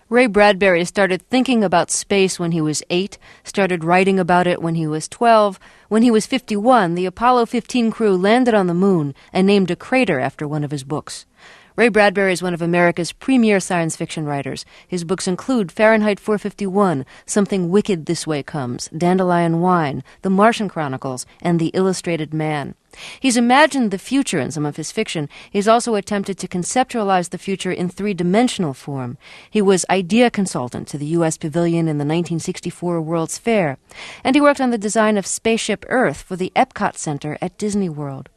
Ray Bradbury started thinking about space when he was 8, started writing about it when he was 12. When he was 51, the Apollo 15 crew landed on the moon and named a crater after one of his books. Ray Bradbury is one of America's premier science fiction writers. His books include Fahrenheit 451, Something Wicked This Way Comes, Dandelion Wine, The Martian Chronicles, and The Illustrated Man. He's imagined the future in some of his fiction. He's also attempted to conceptualize the future in three-dimensional form. He was idea consultant to the U.S. Pavilion in the 1964 World's Fair, and he worked on the design of Spaceship Earth for the Epcot Center at Disney World.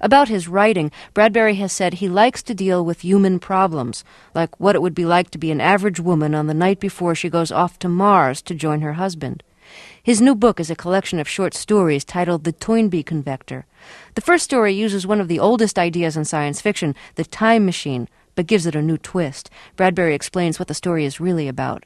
About his writing, Bradbury has said he likes to deal with human problems, like what it would be like to be an average woman on the night before she goes off to Mars to join her husband. His new book is a collection of short stories titled The Toynbee Convector. The first story uses one of the oldest ideas in science fiction, the time machine, but gives it a new twist. Bradbury explains what the story is really about.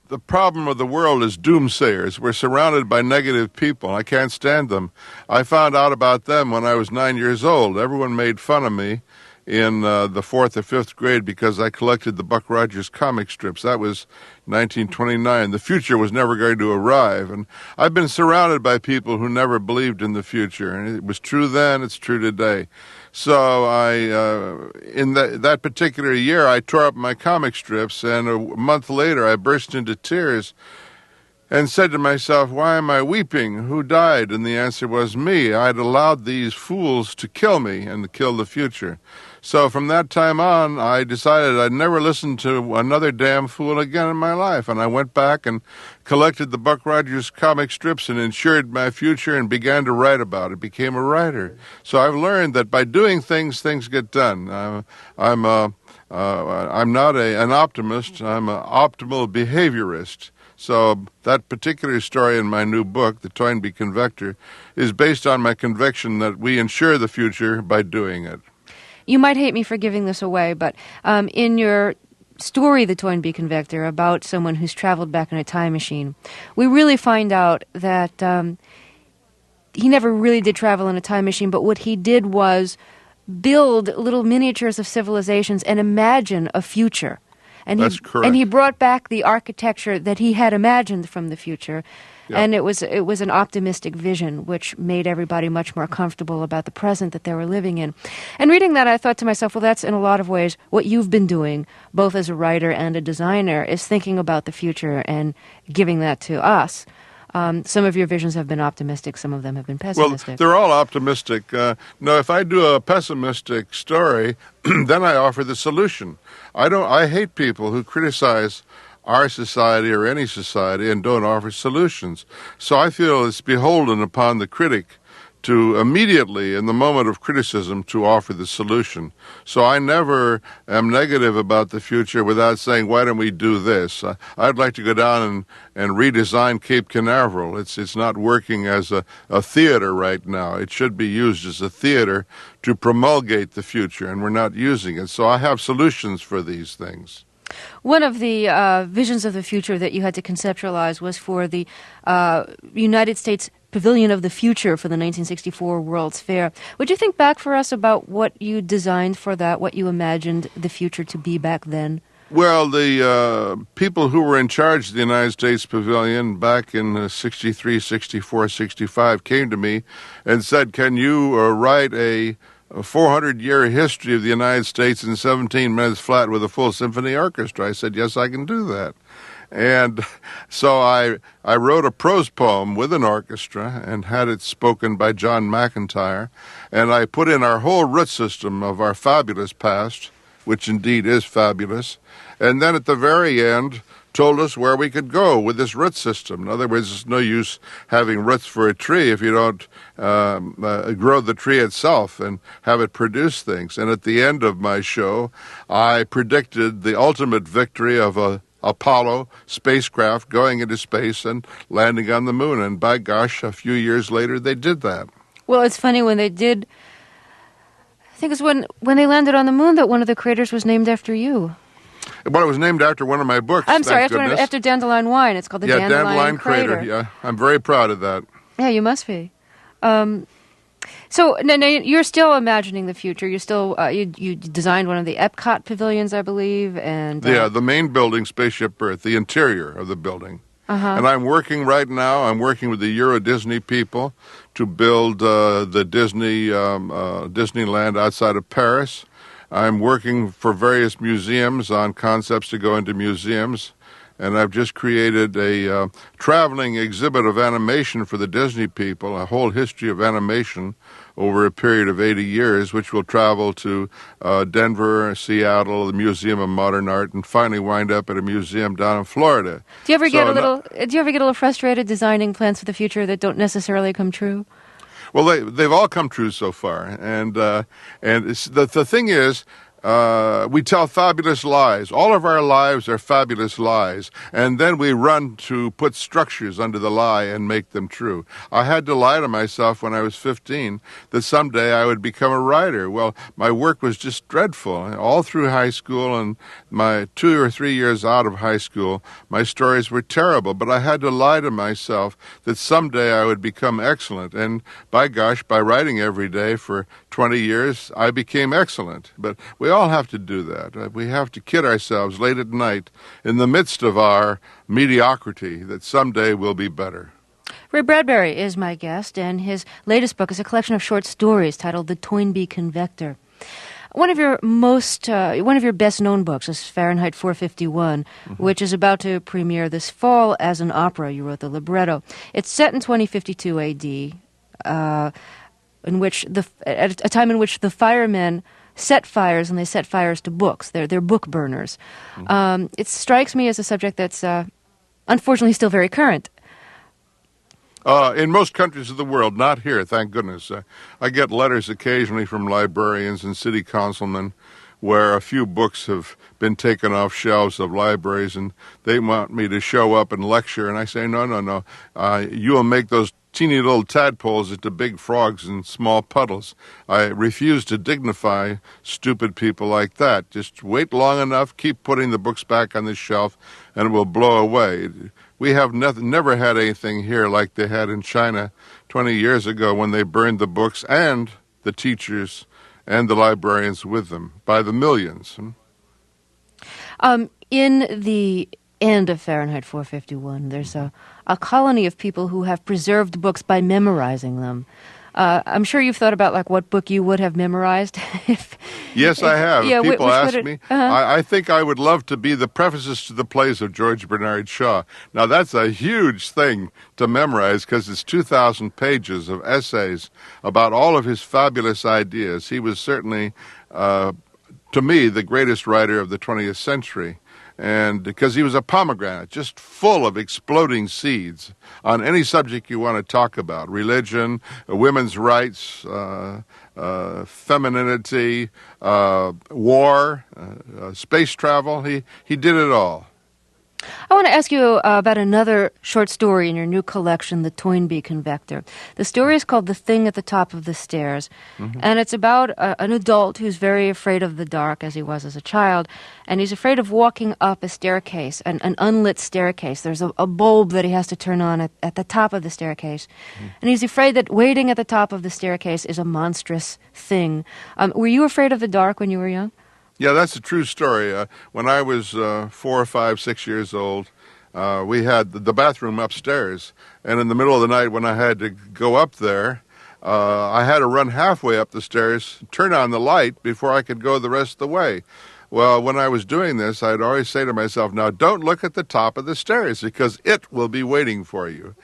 The problem of the world is doomsayers. We're surrounded by negative people. I can't stand them. I found out about them when I was 9 years old. Everyone made fun of me in the 4th or 5th grade because I collected the Buck Rogers comic strips. That was 1929. The future was never going to arrive. And I've been surrounded by people who never believed in the future. And it was true then, it's true today. So in that particular year, I tore up my comic strips, and a month later, I burst into tears and said to myself, why am I weeping? Who died? And the answer was me. I'd allowed these fools to kill me and to kill the future. So from that time on, I decided I'd never listen to another damn fool again in my life. And I went back and collected the Buck Rogers comic strips and insured my future and began to write about it, became a writer. So I've learned that by doing things, things get done. I'm not an optimist. I'm an optimal behaviorist. So that particular story in my new book, The Toynbee Convector, is based on my conviction that we ensure the future by doing it. You might hate me for giving this away, but in your story, The Toynbee Convector, about someone who's traveled back in a time machine, we really find out that he never really did travel in a time machine, but what he did was build little miniatures of civilizations and imagine a future. And That's correct. And he brought back the architecture that he had imagined from the future. Yep. And it was an optimistic vision, which made everybody much more comfortable about the present that they were living in. And reading that, I thought to myself, well, that's in a lot of ways what you've been doing, both as a writer and a designer, is thinking about the future and giving that to us. Some of your visions have been optimistic, some of them have been pessimistic. Well, they're all optimistic. No, if I do a pessimistic story, then I offer the solution. I hate people who criticize our society or any society and don't offer solutions. So I feel it's beholden upon the critic to immediately, in the moment of criticism, to offer the solution. So I never am negative about the future without saying, why don't we do this? I'd like to go down and redesign Cape Canaveral. It's not working as a theater right now. It should be used as a theater to promulgate the future, and we're not using it. So I have solutions for these things. One of the visions of the future that you had to conceptualize was for the United States Pavilion of the Future for the 1964 World's Fair. Would you think back for us about what you designed for that, what you imagined the future to be back then? Well, the people who were in charge of the United States Pavilion back in 63, 64, 65 came to me and said, can you write a 400-year history of the United States in 17 minutes flat with a full symphony orchestra? I said, yes, I can do that. And so I wrote a prose poem with an orchestra and had it spoken by John McIntyre. And I put in our whole root system of our fabulous past, which indeed is fabulous. And then at the very end, told us where we could go with this root system. In other words, it's no use having roots for a tree if you don't grow the tree itself and have it produce things. And at the end of my show, I predicted the ultimate victory of a Apollo spacecraft going into space and landing on the moon. And by gosh, a few years later, they did that. Well, it's funny when they did, I think it was when they landed on the moon that one of the craters was named after you. Well, it was named after one of my books. I'm sorry, after Dandelion Wine. It's called the Dandelion Crater. Yeah, I'm very proud of that. Yeah, you must be. So now you're still imagining the future. You're still you designed one of the Epcot pavilions, I believe, and Yeah, the main building, Spaceship Earth, the interior of the building. And I'm working right now. I'm working with the Euro Disney people to build the Disneyland outside of Paris. I'm working for various museums on concepts to go into museums. And I've just created a traveling exhibit of animation for the Disney people, a whole history of animation over a period of 80 years, which will travel to Denver, Seattle, the Museum of Modern Art, and finally wind up at a museum down in Florida. Do you ever get a little frustrated designing plans for the future that don't necessarily come true? Well, they've all come true so far, and the thing is, we tell fabulous lies. All of our lives are fabulous lies, and then we run to put structures under the lie and make them true. I had to lie to myself when I was 15 that someday I would become a writer. Well, my work was just dreadful. All through high school and my 2 or 3 years out of high school, my stories were terrible, but I had to lie to myself that someday I would become excellent. And by gosh, by writing every day for 20 years, I became excellent. But we all have to do that. We have to kid ourselves late at night in the midst of our mediocrity that someday we'll be better. Ray Bradbury is my guest, and his latest book is a collection of short stories titled The Toynbee Convector. One of your best-known books is Fahrenheit 451, which is about to premiere this fall as an opera. You wrote the libretto. It's set in 2052 A.D., at a time in which the firemen set fires, and they set fires to books. They're book burners. It strikes me as a subject that's unfortunately still very current. In most countries of the world, not here, thank goodness. I get letters occasionally from librarians and city councilmen where a few books have been taken off shelves of libraries, and they want me to show up and lecture, and I say, no. You will make those teeny little tadpoles into big frogs in small puddles. I refuse to dignify stupid people like that. Just wait long enough, keep putting the books back on the shelf, and it will blow away. We have never had anything here like they had in China 20 years ago when they burned the books and the teachers and the librarians with them by the millions. In the end of Fahrenheit 451, there's a colony of people who have preserved books by memorizing them. I'm sure you've thought about what book you would have memorized. Yes, I have. Yeah, people ask me. I think I would love to be the prefaces to the plays of George Bernard Shaw. Now, that's a huge thing to memorize because it's 2,000 pages of essays about all of his fabulous ideas. He was certainly, to me, the greatest writer of the 20th century. And because he was a pomegranate, just full of exploding seeds on any subject you want to talk about, religion, women's rights, femininity, war, space travel. He did it all. I want to ask you about another short story in your new collection, The Toynbee Convector. The story is called The Thing at the Top of the Stairs, and it's about an adult who's very afraid of the dark, as he was as a child, and he's afraid of walking up a staircase, an unlit staircase. There's a bulb that he has to turn on at the top of the staircase, and he's afraid that waiting at the top of the staircase is a monstrous thing. Were you afraid of the dark when you were young? Yeah, that's a true story. When I was 4 or 5, 6 years old, we had the bathroom upstairs. And in the middle of the night when I had to go up there, I had to run halfway up the stairs, turn on the light before I could go the rest of the way. Well, when I was doing this, I'd always say to myself, now don't look at the top of the stairs because it will be waiting for you.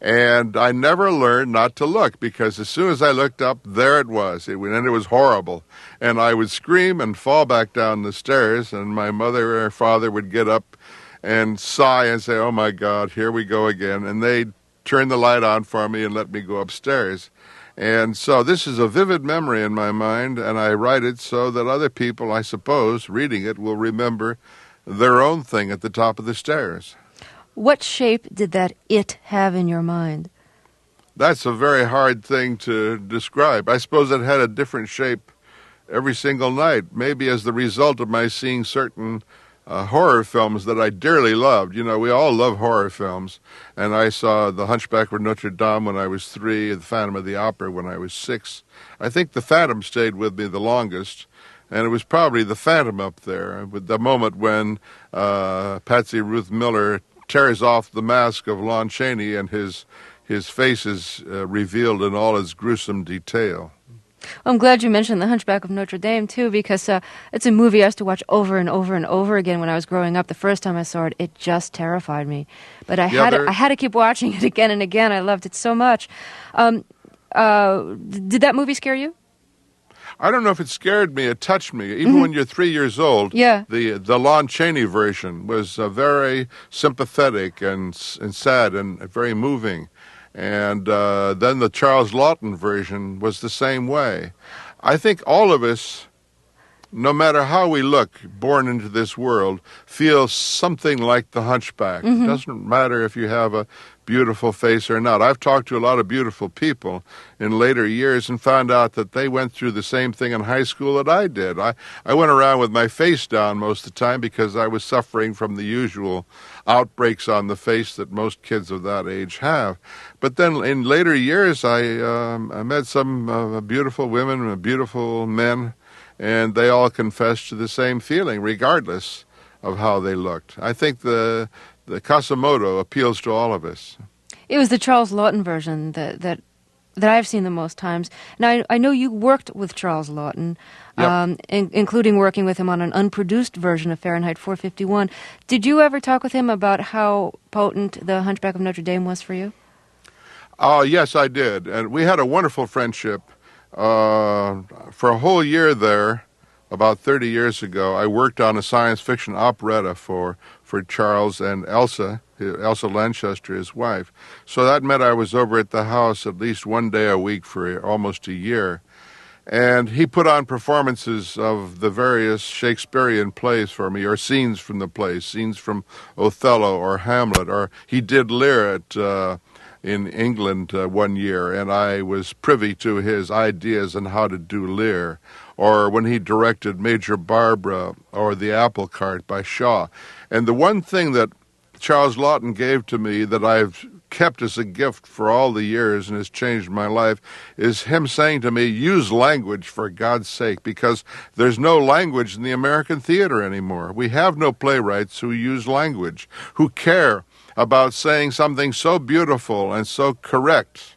And I never learned not to look because as soon as I looked up, there it was. And it was horrible. And I would scream and fall back down the stairs, and my mother or father would get up and sigh and say, oh, my God, here we go again. And they'd turn the light on for me and let me go upstairs. And so this is a vivid memory in my mind, and I write it so that other people, I suppose, reading it, will remember their own thing at the top of the stairs. What shape did that it have in your mind? That's a very hard thing to describe. I suppose it had a different shape every single night, maybe as the result of my seeing certain horror films that I dearly loved. You know, we all love horror films. And I saw The Hunchback of Notre Dame when I was 3, The Phantom of the Opera when I was 6. I think The Phantom stayed with me the longest. And it was probably The Phantom up there, with the moment when Patsy Ruth Miller tears off the mask of Lon Chaney and his face is revealed in all its gruesome detail. I'm glad you mentioned The Hunchback of Notre Dame, too, because it's a movie I used to watch over and over and over again when I was growing up. The first time I saw it, it just terrified me. But I had to keep watching it again and again. I loved it so much. Did that movie scare you? I don't know if it scared me. It touched me. Even when you're 3 years old, yeah. The Lon Chaney version was very sympathetic and sad and very moving. And then the Charles Laughton version was the same way. I think all of us, no matter how we look, born into this world, feel something like the Hunchback. It doesn't matter if you have a beautiful face or not. I've talked to a lot of beautiful people in later years and found out that they went through the same thing in high school that I did. I went around with my face down most of the time because I was suffering from the usual outbreaks on the face that most kids of that age have. But then in later years, I met some beautiful women and beautiful men, and they all confessed to the same feeling, regardless of how they looked. I think the Quasimodo appeals to all of us. It was the Charles Laughton version that I've seen the most times. Now, I know you worked with Charles Laughton, Yep. including working with him on an unproduced version of Fahrenheit 451. Did you ever talk with him about how potent The Hunchback of Notre Dame was for you? Yes, I did. And we had a wonderful friendship. For a whole year there, about 30 years ago, I worked on a science fiction operetta for Charles and Elsa Lanchester, his wife. So that meant I was over at the house at least one day a week for almost a year. And he put on performances of the various Shakespearean plays for me, or scenes from the plays, scenes from Othello or Hamlet, or he did Lear in England one year, and I was privy to his ideas on how to do Lear, or when he directed Major Barbara or The Apple Cart by Shaw. And the one thing that Charles Laughton gave to me that I've kept as a gift for all the years and has changed my life is him saying to me, use language for God's sake, because there's no language in the American theater anymore. We have no playwrights who use language, who care about saying something so beautiful and so correct.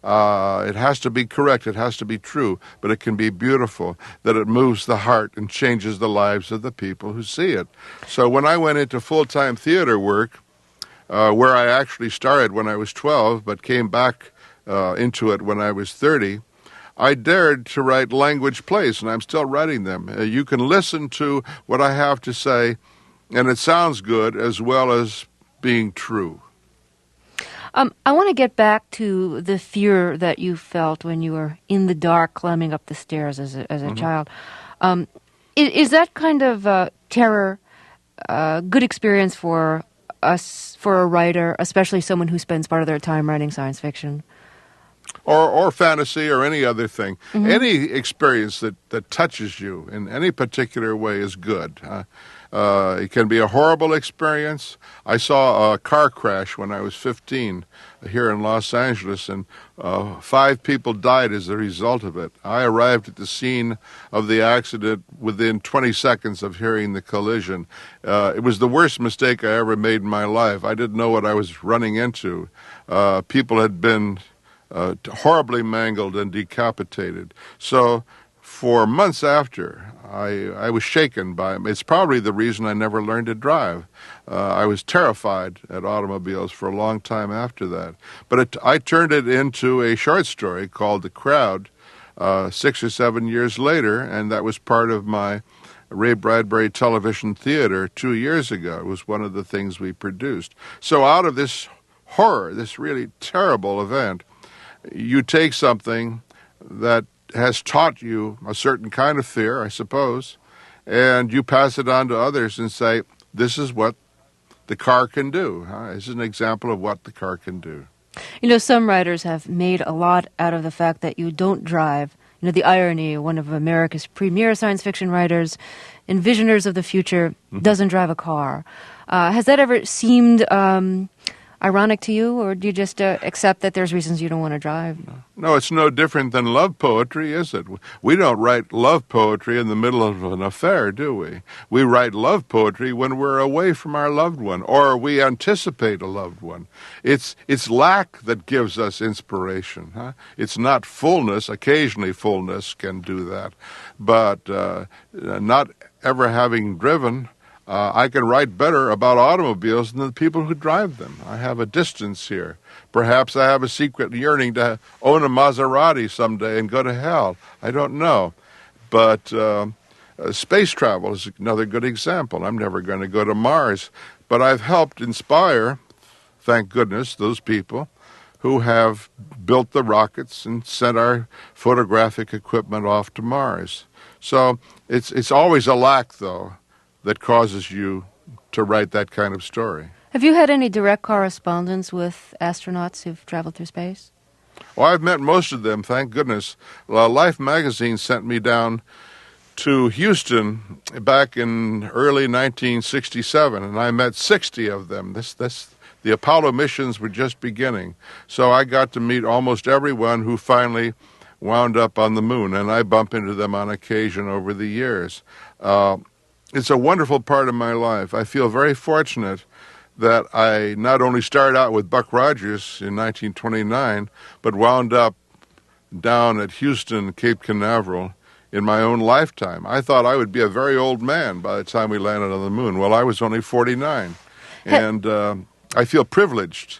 It has to be correct, it has to be true, but it can be beautiful, that it moves the heart and changes the lives of the people who see it. So when I went into full-time theater work, where I actually started when I was 12, but came back into it when I was 30, I dared to write language plays, and I'm still writing them. You can listen to what I have to say, and it sounds good as well as being true. I want to get back to the fear that you felt when you were in the dark climbing up the stairs as a child. Is that kind of terror a good experience for a writer, especially someone who spends part of their time writing science fiction? Or fantasy or any other thing. Any experience that touches you in any particular way is good. It can be a horrible experience. I saw a car crash when I was 15 here in Los Angeles, and 5 people died as a result of it. I arrived at the scene of the accident within 20 seconds of hearing the collision. It was the worst mistake I ever made in my life. I didn't know what I was running into. People had been horribly mangled and decapitated. So for months after, I was shaken by it. It's probably the reason I never learned to drive. I was terrified at automobiles for a long time after that. But I turned it into a short story called The Crowd 6 or 7 years later, and that was part of my Ray Bradbury television theater 2 years ago. It was one of the things we produced. So out of this horror, this really terrible event, you take something that has taught you a certain kind of fear, I suppose, and you pass it on to others and say, this is what the car can do. This is an example of what the car can do. You know, some writers have made a lot out of the fact that you don't drive. the irony, one of America's premier science fiction writers, envisioners of the future, doesn't drive a car. Has that ever seemed ironic to you, or do you just accept that there's reasons you don't want to drive? No, it's no different than love poetry, is it? We don't write love poetry in the middle of an affair, do we? We write love poetry when we're away from our loved one, or we anticipate a loved one. It's lack that gives us inspiration. Huh? It's not fullness. Occasionally fullness can do that. But not ever having driven, I can write better about automobiles than the people who drive them. I have a distance here. Perhaps I have a secret yearning to own a Maserati someday and go to hell. I don't know. But space travel is another good example. I'm never going to go to Mars. But I've helped inspire, thank goodness, those people who have built the rockets and sent our photographic equipment off to Mars. So it's always a lack, though, that causes you to write that kind of story. Have you had any direct correspondence with astronauts who've traveled through space? Well, I've met most of them, thank goodness. Life magazine sent me down to Houston back in early 1967, and I met 60 of them. The Apollo missions were just beginning. So I got to meet almost everyone who finally wound up on the moon, and I bump into them on occasion over the years. It's a wonderful part of my life. I feel very fortunate that I not only started out with Buck Rogers in 1929, but wound up down at Houston, Cape Canaveral in my own lifetime. I thought I would be a very old man by the time we landed on the moon. Well, I was only 49. And I feel privileged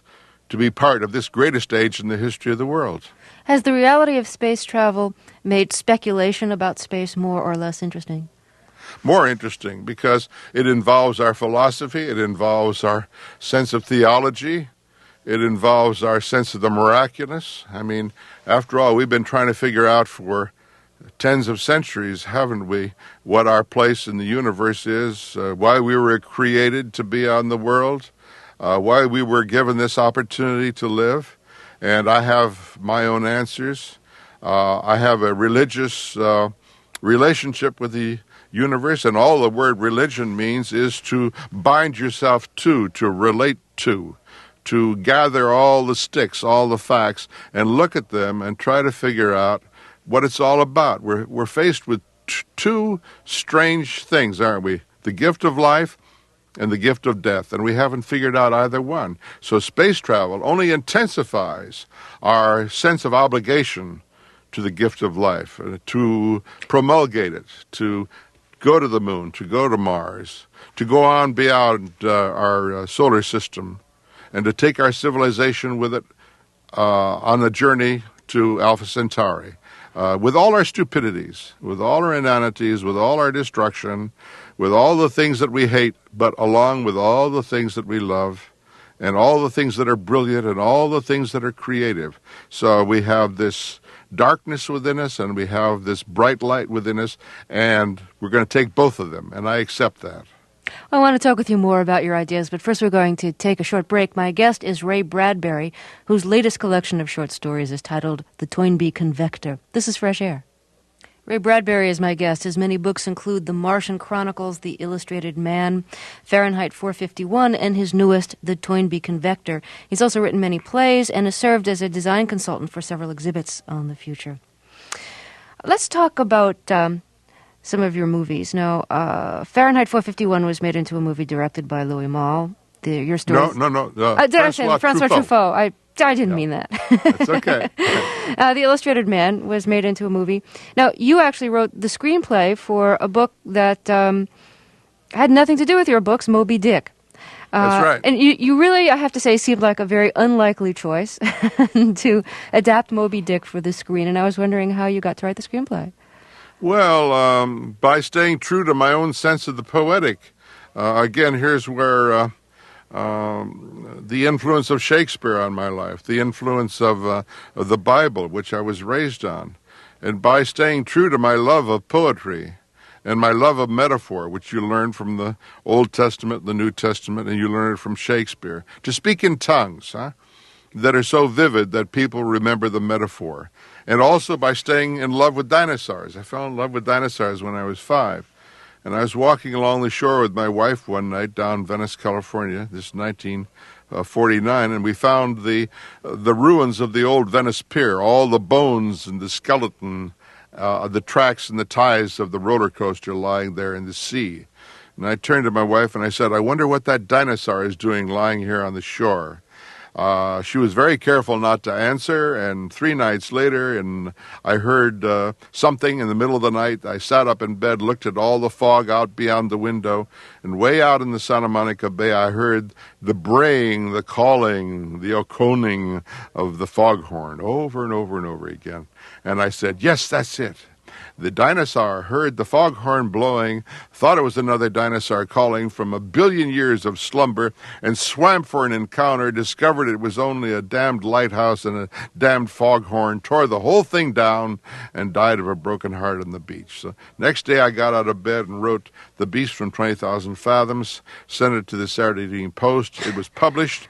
to be part of this greatest age in the history of the world. Has the reality of space travel made speculation about space more or less interesting? More interesting, because it involves our philosophy, it involves our sense of theology, it involves our sense of the miraculous. I mean, after all, we've been trying to figure out for tens of centuries, haven't we, what our place in the universe is, why we were created to be on the world, why we were given this opportunity to live. And I have my own answers. I have a religious relationship with the universe, and all the word religion means is to bind yourself to relate to gather all the sticks, all the facts, and look at them and try to figure out what it's all about. We're faced with two strange things, aren't we? The gift of life and the gift of death, and we haven't figured out either one. So space travel only intensifies our sense of obligation to the gift of life, to promulgate it, to go to the moon, to go to Mars, to go on beyond our solar system, and to take our civilization with it on a journey to Alpha Centauri. With all our stupidities, with all our inanities, with all our destruction, with all the things that we hate, but along with all the things that we love, and all the things that are brilliant, and all the things that are creative. So we have this darkness within us, and we have this bright light within us, and we're going to take both of them, and I accept that. I want to talk with you more about your ideas, but first we're going to take a short break. My guest is Ray Bradbury, whose latest collection of short stories is titled The Toynbee Convector. This is Fresh Air. Ray Bradbury is my guest. His many books include The Martian Chronicles, The Illustrated Man, Fahrenheit 451, and his newest, The Toynbee Convector. He's also written many plays and has served as a design consultant for several exhibits on the future. Let's talk about some of your movies. Now, Fahrenheit 451 was made into a movie directed by Louis Malle. Your story. No. Did I say Francois Truffaut? I didn't mean that. It's okay. The Illustrated Man was made into a movie. Now, you actually wrote the screenplay for a book that had nothing to do with your books, Moby Dick. That's right. And you really, I have to say, seemed like a very unlikely choice to adapt Moby Dick for the screen. And I was wondering how you got to write the screenplay. Well, by staying true to my own sense of the poetic. Again, here's where the influence of Shakespeare on my life, the influence of the Bible, which I was raised on. And by staying true to my love of poetry and my love of metaphor, which you learn from the Old Testament, the New Testament, and you learn it from Shakespeare, to speak in tongues, that are so vivid that people remember the metaphor. And also by staying in love with dinosaurs. I fell in love with dinosaurs when I was 5. And I was walking along the shore with my wife one night down Venice, California, this 1949, and we found the ruins of the old Venice Pier, all the bones and the skeleton, the tracks and the ties of the roller coaster lying there in the sea. And I turned to my wife and I said, I wonder what that dinosaur is doing lying here on the shore. She was very careful not to answer, and 3 nights later, and I heard something in the middle of the night. I sat up in bed, looked at all the fog out beyond the window, and way out in the Santa Monica Bay, I heard the braying, the calling, the oconing of the foghorn over and over and over again. And I said, yes, that's it. The dinosaur heard the foghorn blowing, thought it was another dinosaur calling from a billion years of slumber, and swam for an encounter, discovered it was only a damned lighthouse and a damned foghorn, tore the whole thing down, and died of a broken heart on the beach. So next day I got out of bed and wrote The Beast from 20,000 Fathoms, sent it to the Saturday Evening Post. It was published.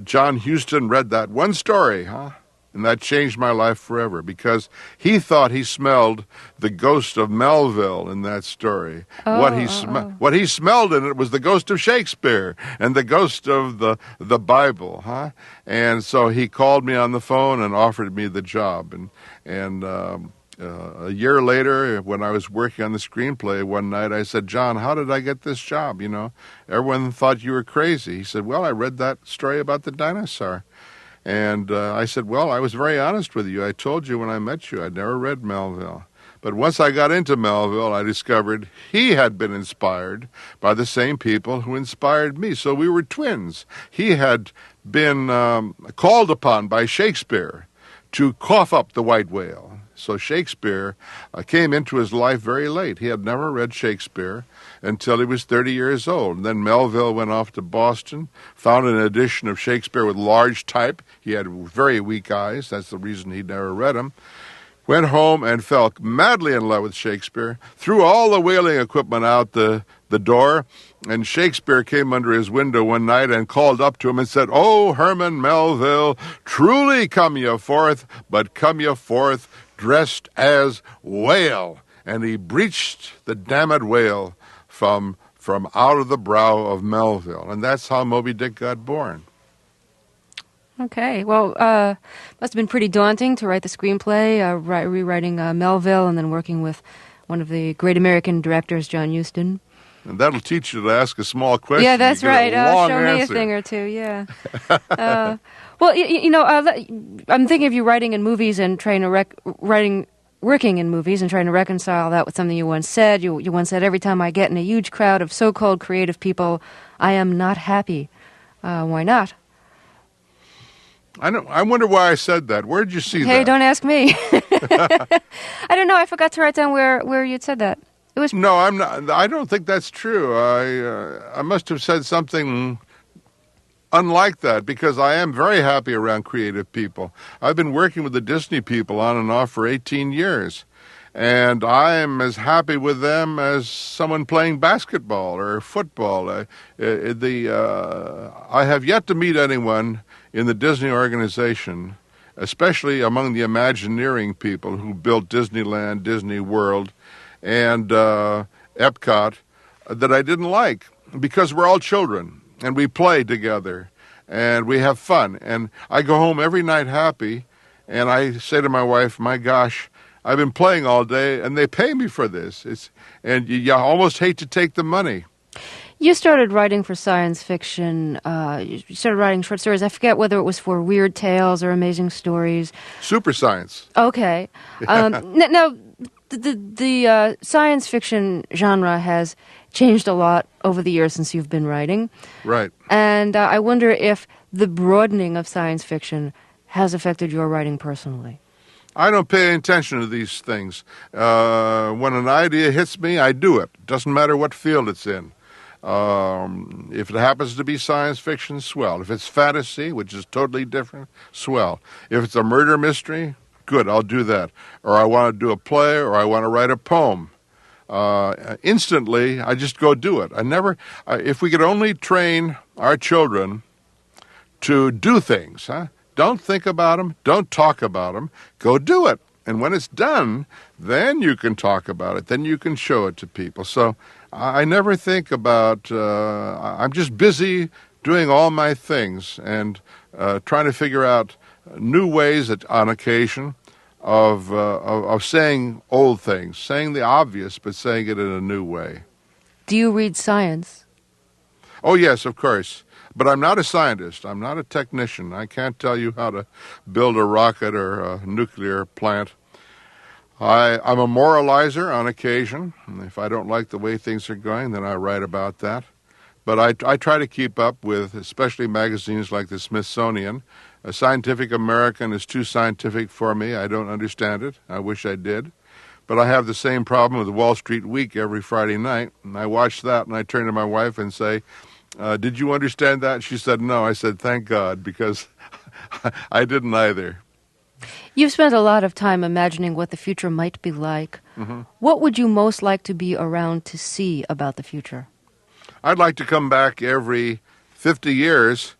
John Huston read that one story, and that changed my life forever, because he thought he smelled the ghost of Melville in that story. What he smelled in it was the ghost of Shakespeare and the ghost of the Bible, And so he called me on the phone and offered me the job. And a year later, when I was working on the screenplay one night, I said, John, how did I get this job? Everyone thought you were crazy. He said, well, I read that story about the dinosaur. And I said, well, I was very honest with you. I told you when I met you I'd never read Melville. But once I got into Melville, I discovered he had been inspired by the same people who inspired me. So we were twins. He had been called upon by Shakespeare to cough up the white whale. So Shakespeare came into his life very late. He had never read Shakespeare until he was 30 years old. And then Melville went off to Boston, found an edition of Shakespeare with large type. He had very weak eyes. That's the reason he'd never read him. Went home and fell madly in love with Shakespeare, threw all the whaling equipment out the door, and Shakespeare came under his window one night and called up to him and said, "Oh, Herman Melville, truly come ye forth, but come ye forth dressed as whale." And he breached the damned whale from out of the brow of Melville. And that's how Moby Dick got born. Okay, well, must have been pretty daunting to write the screenplay, rewriting Melville, and then working with one of the great American directors, John Huston. And that'll teach you to ask a small question. Yeah, that's right. Show me answer. A thing or two, yeah. Well, I'm thinking of you writing in movies and trying to working in movies and trying to reconcile that with something you once said. You once said, every time I get in a huge crowd of so-called creative people, I am not happy. Why not? I wonder why I said that. Where did you see that? Hey, don't ask me. I don't know. I forgot to write down where you'd said that. It was No, I'm not. I don't think that's true. I must have said something unlike that, because I am very happy around creative people. I've been working with the Disney people on and off for 18 years, and I am as happy with them as someone playing basketball or football. I have yet to meet anyone in the Disney organization, especially among the Imagineering people who built Disneyland, Disney World, and Epcot, that I didn't like, because we're all children and we play together and we have fun. And I go home every night happy, and I say to my wife, my gosh, I've been playing all day and they pay me for this. And you almost hate to take the money. You started writing for science fiction. You started writing short stories. I forget whether it was for weird tales or amazing stories. Super science. Okay. Now, the science fiction genre has changed a lot over the years since you've been writing. Right. And I wonder if the broadening of science fiction has affected your writing personally. I don't pay attention to these things. When an idea hits me, I do it. Doesn't matter what field it's in. If it happens to be science fiction, swell. If it's fantasy, which is totally different, swell. If it's a murder mystery, good, I'll do that. Or I want to do a play, or I want to write a poem. Instantly, I just go do it. If we could only train our children to do things. Huh? Don't think about them. Don't talk about them. Go do it. And when it's done, then you can talk about it. Then you can show it to people. So I never think about, I'm just busy doing all my things and trying to figure out new ways on occasion of saying old things, saying the obvious, but saying it in a new way. Do you read science? Oh, yes, of course. But I'm not a scientist. I'm not a technician. I can't tell you how to build a rocket or a nuclear plant. I'm a moralizer on occasion. If I don't like the way things are going, then I write about that. But I try to keep up with, especially magazines like the Smithsonian. A Scientific American is too scientific for me. I don't understand it. I wish I did. But I have the same problem with Wall Street Week every Friday night. And I watch that and I turn to my wife and say, did you understand that? She said, no. I said, thank God, because I didn't either. You've spent a lot of time imagining what the future might be like. Mm-hmm. What would you most like to be around to see about the future? I'd like to come back every 50 years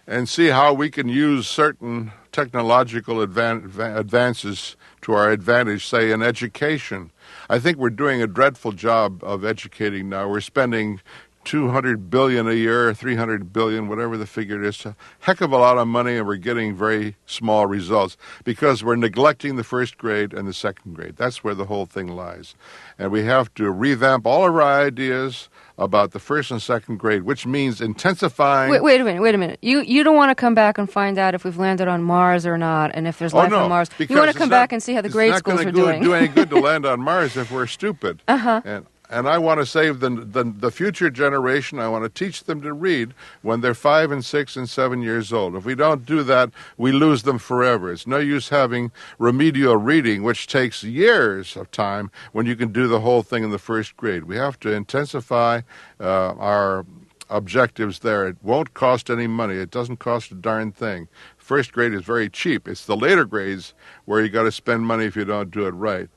and see how we can use certain technological advances to our advantage, say, in education. I think we're doing a dreadful job of educating now. We're spending $200 billion a year, $300 billion, whatever the figure is, a heck of a lot of money, and we're getting very small results because we're neglecting the first grade and the second grade. That's where the whole thing lies. And we have to revamp all of our ideas about the first and second grade, which means intensifying... Wait a minute. You don't want to come back and find out if we've landed on Mars or not, and if there's life on Mars. You want to come back and see how the grade schools are doing. It's not going to do any good to land on Mars if we're stupid. Uh-huh. And I want to save the future generation. I want to teach them to read when they're 5 and 6 and 7 years old. If we don't do that, we lose them forever. It's no use having remedial reading, which takes years of time, when you can do the whole thing in the first grade. We have to intensify our objectives there. It won't cost any money. It doesn't cost a darn thing. First grade is very cheap. It's the later grades where you got to spend money if you don't do it right.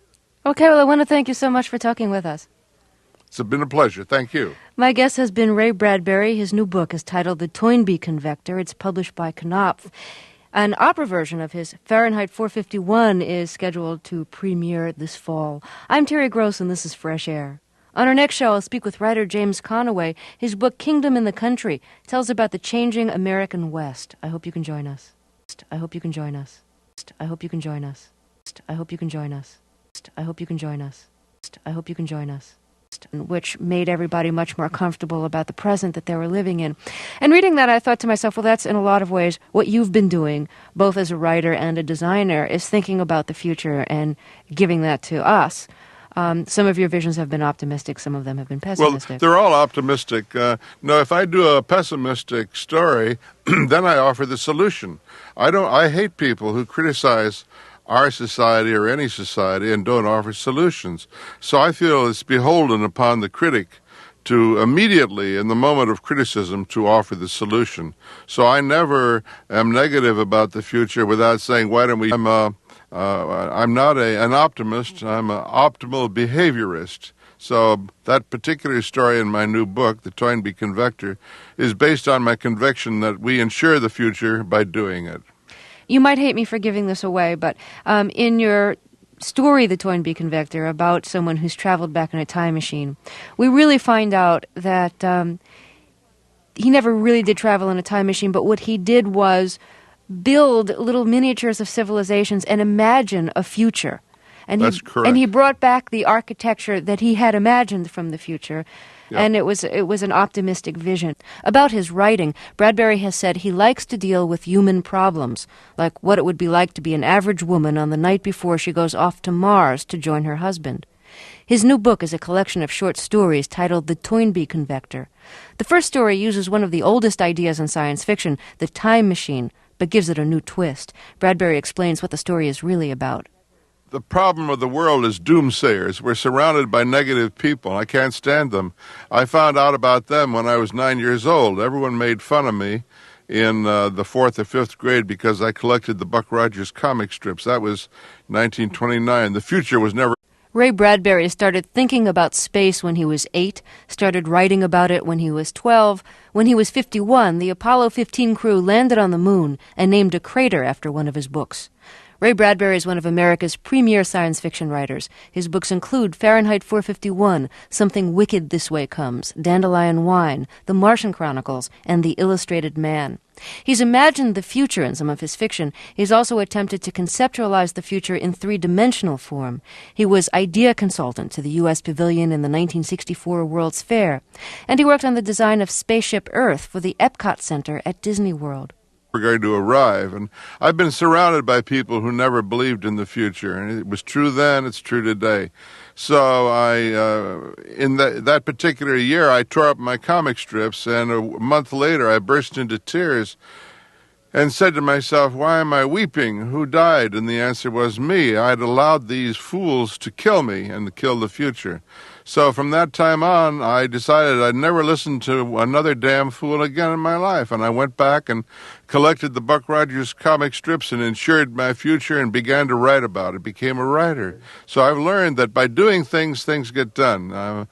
Okay, well, I want to thank you so much for talking with us. It's been a pleasure. Thank you. My guest has been Ray Bradbury. His new book is titled The Toynbee Convector. It's published by Knopf. An opera version of his Fahrenheit 451 is scheduled to premiere this fall. I'm Terry Gross, and this is Fresh Air. On our next show, I'll speak with writer James Conaway. His book, Kingdom in the Country, tells about the changing American West. I hope you can join us. I hope you can join us. I hope you can join us. I hope you can join us. I hope you can join us. I hope you can join us. Which made everybody much more comfortable about the present that they were living in. And reading that, I thought to myself, well, that's in a lot of ways what you've been doing, both as a writer and a designer, is thinking about the future and giving that to us. Some of your visions have been optimistic, some of them have been pessimistic. Well, they're all optimistic. No, if I do a pessimistic story, then I offer the solution. I hate people who criticize our society or any society and don't offer solutions. So I feel it's beholden upon the critic to immediately, in the moment of criticism, to offer the solution. So I never am negative about the future without saying, why don't we... I'm not an optimist. I'm an optimal behaviorist. So that particular story in my new book, The Toynbee Convector, is based on my conviction that we ensure the future by doing it. You might hate me for giving this away, but in your story, The Toynbee Convector, about someone who's traveled back in a time machine, we really find out that he never really did travel in a time machine, but what he did was build little miniatures of civilizations and imagine a future. And That's correct. And he brought back the architecture that he had imagined from the future. Yep. And it was an optimistic vision. About his writing, Bradbury has said he likes to deal with human problems, like what it would be like to be an average woman on the night before she goes off to Mars to join her husband. His new book is a collection of short stories titled The Toynbee Convector. The first story uses one of the oldest ideas in science fiction, the time machine, but gives it a new twist. Bradbury explains what the story is really about. The problem of the world is doomsayers. We're surrounded by negative people. I can't stand them. I found out about them when I was 9 years old. Everyone made fun of me in the 4th or 5th grade because I collected the Buck Rogers comic strips. That was 1929. The future was never... Ray Bradbury started thinking about space when he was 8, started writing about it when he was 12. When he was 51, the Apollo 15 crew landed on the moon and named a crater after one of his books. Ray Bradbury is one of America's premier science fiction writers. His books include Fahrenheit 451, Something Wicked This Way Comes, Dandelion Wine, The Martian Chronicles, and The Illustrated Man. He's imagined the future in some of his fiction. He's also attempted to conceptualize the future in three-dimensional form. He was idea consultant to the U.S. Pavilion in the 1964 World's Fair, and he worked on the design of Spaceship Earth for the Epcot Center at Disney World. We're going to arrive, and I've been surrounded by people who never believed in the future, and it was true then, it's true today. So in that particular year, I tore up my comic strips, and a month later, I burst into tears and said to myself, why am I weeping? Who died? And the answer was me. I'd allowed these fools to kill me and to kill the future. So from that time on, I decided I'd never listen to another damn fool again in my life. And I went back and collected the Buck Rogers comic strips and insured my future and began to write about it, became a writer. So I've learned that by doing things, things get done.